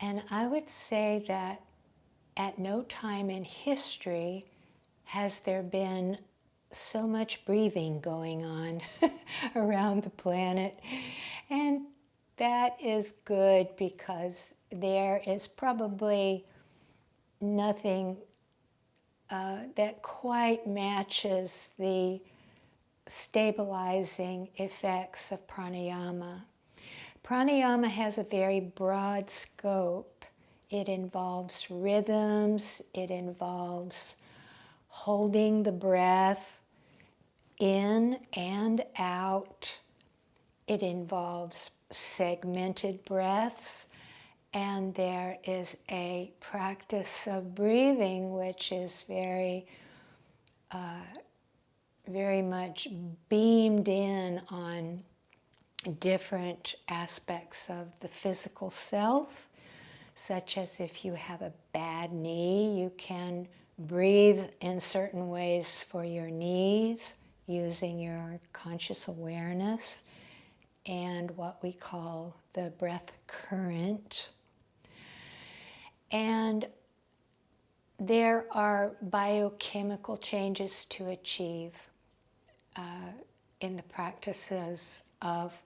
And I would say that at no time in history has there been so much breathing going on around the planet. And that is good because there is probably nothing that quite matches the stabilizing effects of pranayama. Pranayama has a very broad scope. It involves rhythms, it involves holding the breath in and out. It involves segmented breaths, and there is a practice of breathing which is very much beamed in on different aspects of the physical self, such as if you have a bad knee, you can breathe in certain ways for your knees using your conscious awareness and what we call the breath current. And there are biochemical changes to achieve in the practices of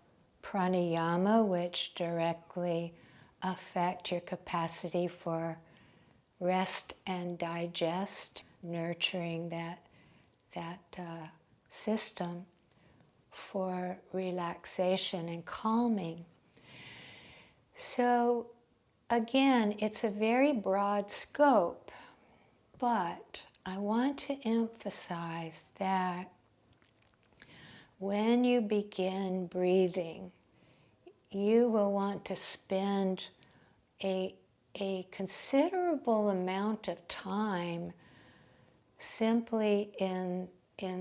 pranayama, which directly affect your capacity for rest and digest, nurturing that system for relaxation and calming. So again, it's a very broad scope, but I want to emphasize that when you begin breathing, you will want to spend a considerable amount of time simply in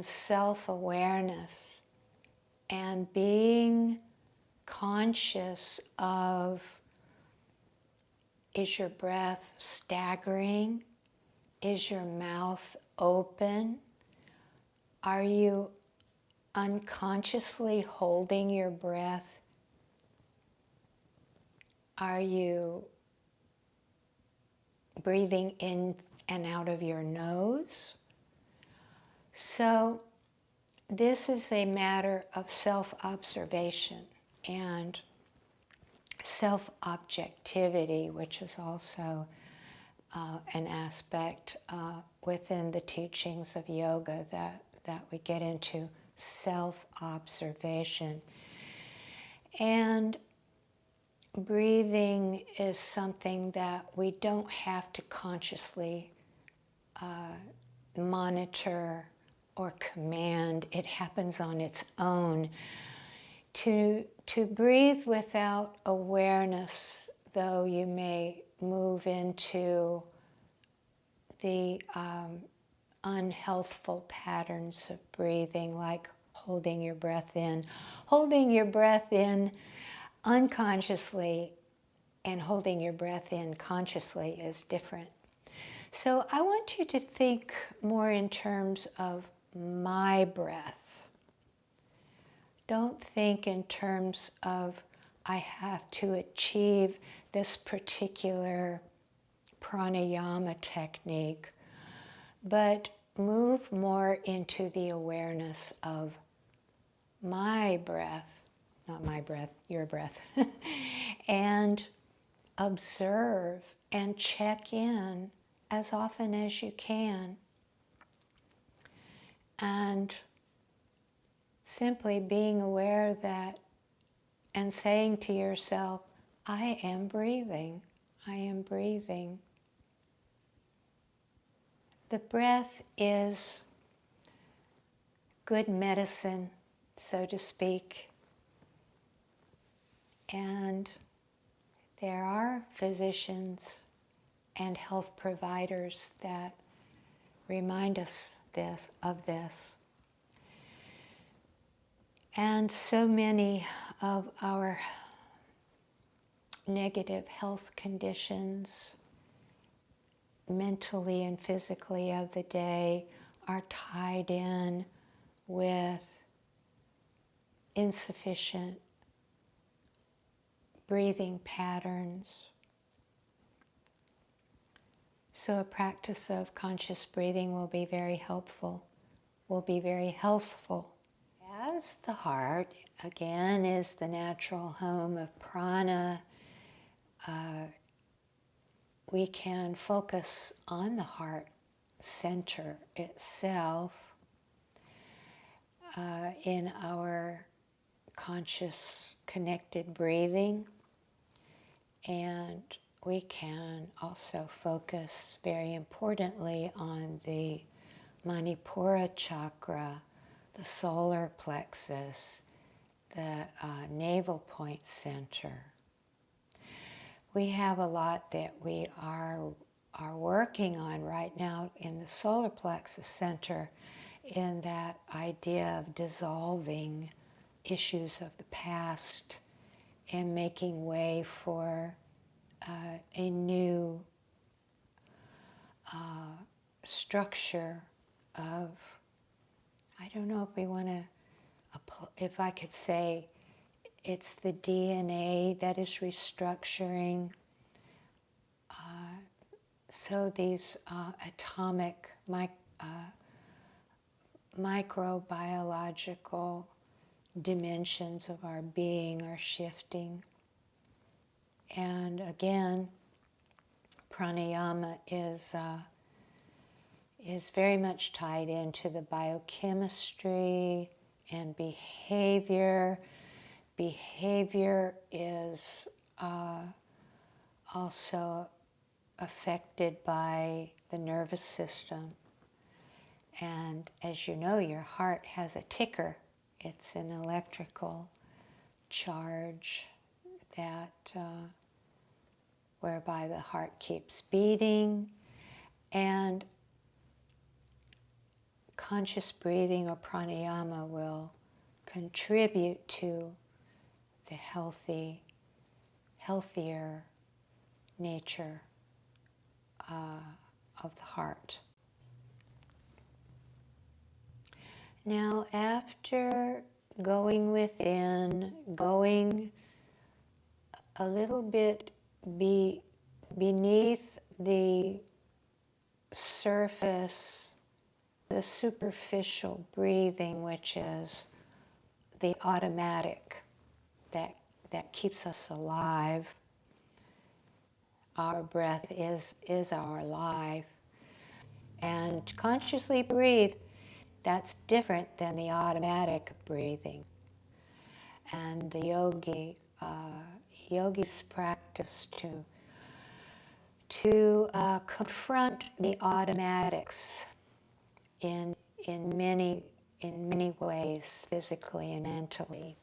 self-awareness and being conscious of, is your breath staggering? Is your mouth open? Are you unconsciously holding your breath? Are you breathing in and out of your nose? So this is a matter of self-observation and self-objectivity, which is also an aspect within the teachings of yoga that we get into, self-observation. And breathing is something that we don't have to consciously monitor or command. It happens on its own. To breathe without awareness, though, you may move into the unhealthful patterns of breathing, like holding your breath in. Holding your breath in unconsciously and holding your breath in consciously is different. So I want you to think more in terms of my breath. Don't think in terms of I have to achieve this particular pranayama technique, but move more into the awareness of my breath, not my breath, your breath, and observe and check in as often as you can. And simply being aware that, and saying to yourself, I am breathing, I am breathing. The breath is good medicine, so to speak. And there are physicians and health providers that remind us of this. And so many of our negative health conditions, mentally and physically, of the day are tied in with insufficient breathing patterns, So a practice of conscious breathing will be very helpful, will be very healthful. As the heart, again, is the natural home of prana, we can focus on the heart center itself in our conscious connected breathing, and we can also focus very importantly on the Manipura chakra, the solar plexus, the navel point center. We have a lot that we are working on right now in the solar plexus center, in that idea of dissolving issues of the past and making way for a new structure of, I don't know if we want to, if I could say it's the DNA that is restructuring. So these atomic microbiological dimensions of our being are shifting. And again, pranayama is very much tied into the biochemistry and behavior. Behavior is also affected by the nervous system. And as you know, your heart has a ticker. It's an electrical charge that whereby the heart keeps beating, and conscious breathing or pranayama will contribute to the healthier nature of the heart. Now, after going within, going a little bit beneath the surface, the superficial breathing, which is the automatic that keeps us alive. Our breath is our life. And to consciously breathe, that's different than the automatic breathing. And the yogis practice to confront the automatics in many ways, physically and mentally.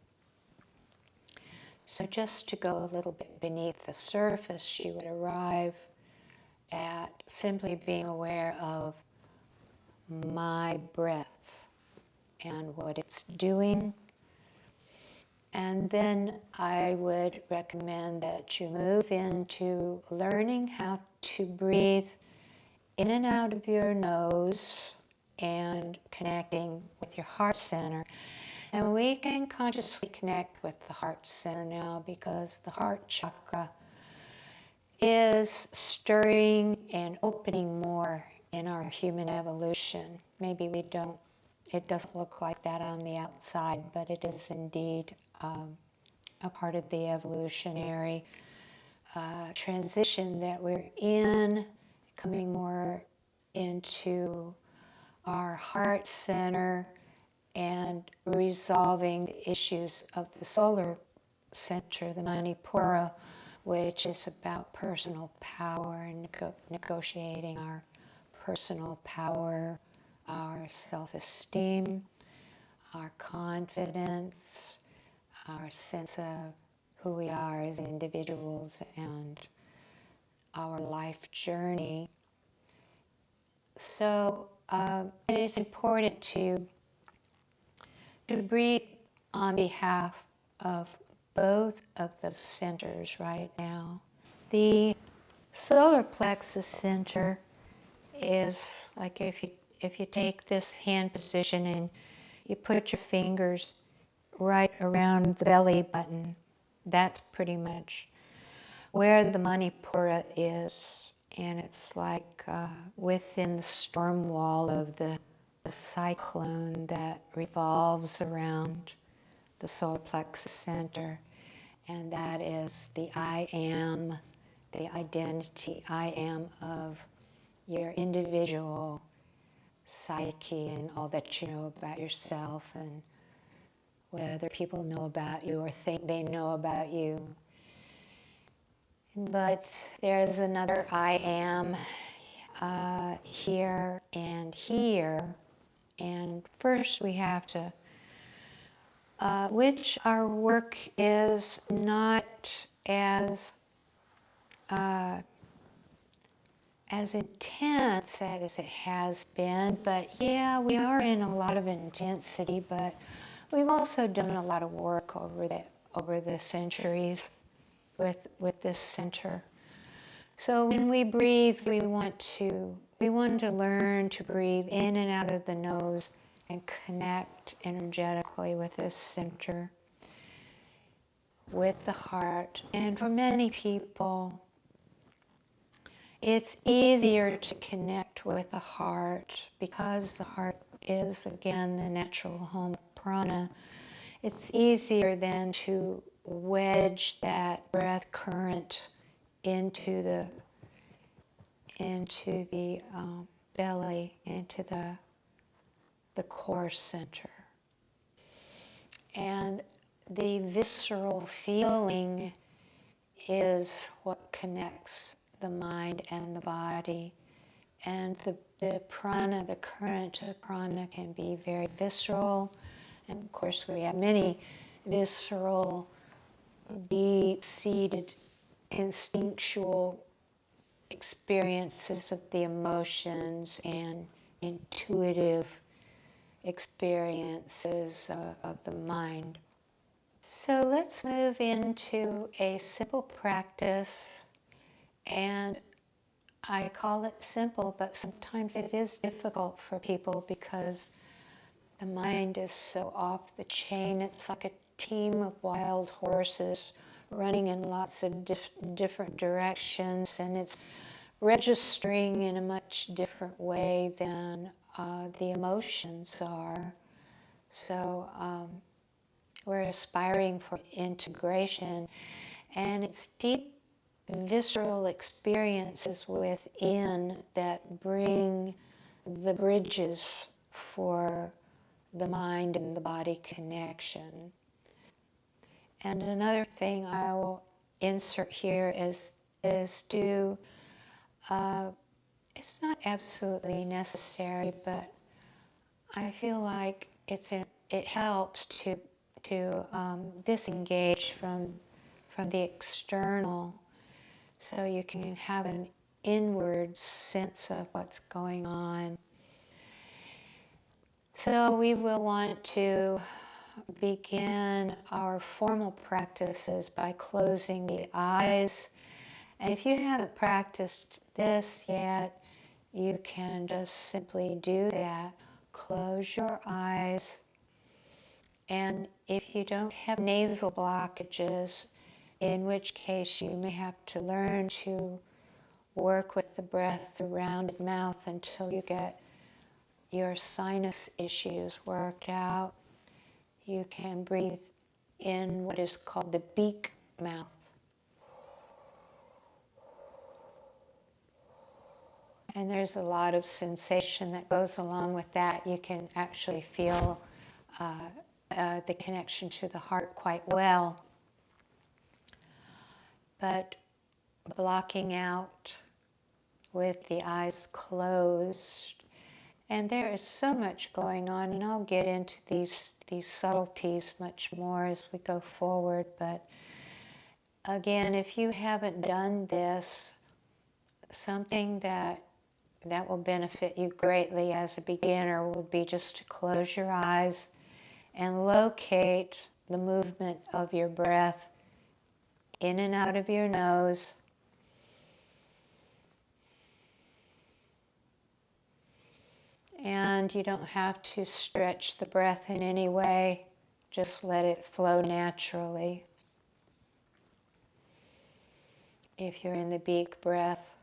So just to go a little bit beneath the surface, you would arrive at simply being aware of my breath and what it's doing. And then I would recommend that you move into learning how to breathe in and out of your nose and connecting with your heart center. And we can consciously connect with the heart center now, because the heart chakra is stirring and opening more in our human evolution. Maybe it doesn't look like that on the outside, but it is indeed a part of the evolutionary transition that we're in, coming more into our heart center and resolving the issues of the solar center, the Manipura, which is about personal power and negotiating our personal power, our self-esteem, our confidence, our sense of who we are as individuals, and our life journey. So it is important to breathe on behalf of both of those centers right now. The solar plexus center is like if you take this hand position and you put your fingers right around the belly button, that's pretty much where the Manipura is. And it's like within the storm wall of the cyclone that revolves around the solar plexus center. And that is the I am, the identity I am of your individual psyche and all that you know about yourself and what other people know about you or think they know about you. But there's another I am here and here. And first we have to, which our work is not as intense as it has been, but yeah, we are in a lot of intensity, but we've also done a lot of work over the centuries with this center. So when we breathe, we want to learn to breathe in and out of the nose and connect energetically with this center, with the heart. And for many people, it's easier to connect with the heart because the heart is, again, the natural home of prana. It's easier than to wedge that breath current into the belly, into the core center. And the visceral feeling is what connects the mind and the body. And the prana, the current of prana can be very visceral. And of course we have many visceral, deep-seated, instinctual experiences of the emotions and intuitive experiences of the mind. So let's move into a simple practice, and I call it simple, but sometimes it is difficult for people because the mind is so off the chain. It's like a team of wild horses running in lots of different directions, and it's registering in a much different way than the emotions are. So we're aspiring for integration, and it's deep visceral experiences within that bring the bridges for the mind and the body connection. And another thing I will insert here is do, it's not absolutely necessary, but I feel like it helps to disengage from the external, so you can have an inward sense of what's going on. So we will want to begin our formal practices by closing the eyes. And if you haven't practiced this yet, you can just simply do that. Close your eyes. And if you don't have nasal blockages, in which case you may have to learn to work with the breath through rounded mouth until you get your sinus issues worked out. You can breathe in what is called the beak mouth. And there's a lot of sensation that goes along with that. You can actually feel the connection to the heart quite well. But blocking out with the eyes closed. And there is so much going on, and I'll get into these subtleties much more as we go forward. But again, if you haven't done this, something that will benefit you greatly as a beginner would be just to close your eyes and locate the movement of your breath in and out of your nose. And you don't have to stretch the breath in any way, just let it flow naturally. If you're in the beak breath,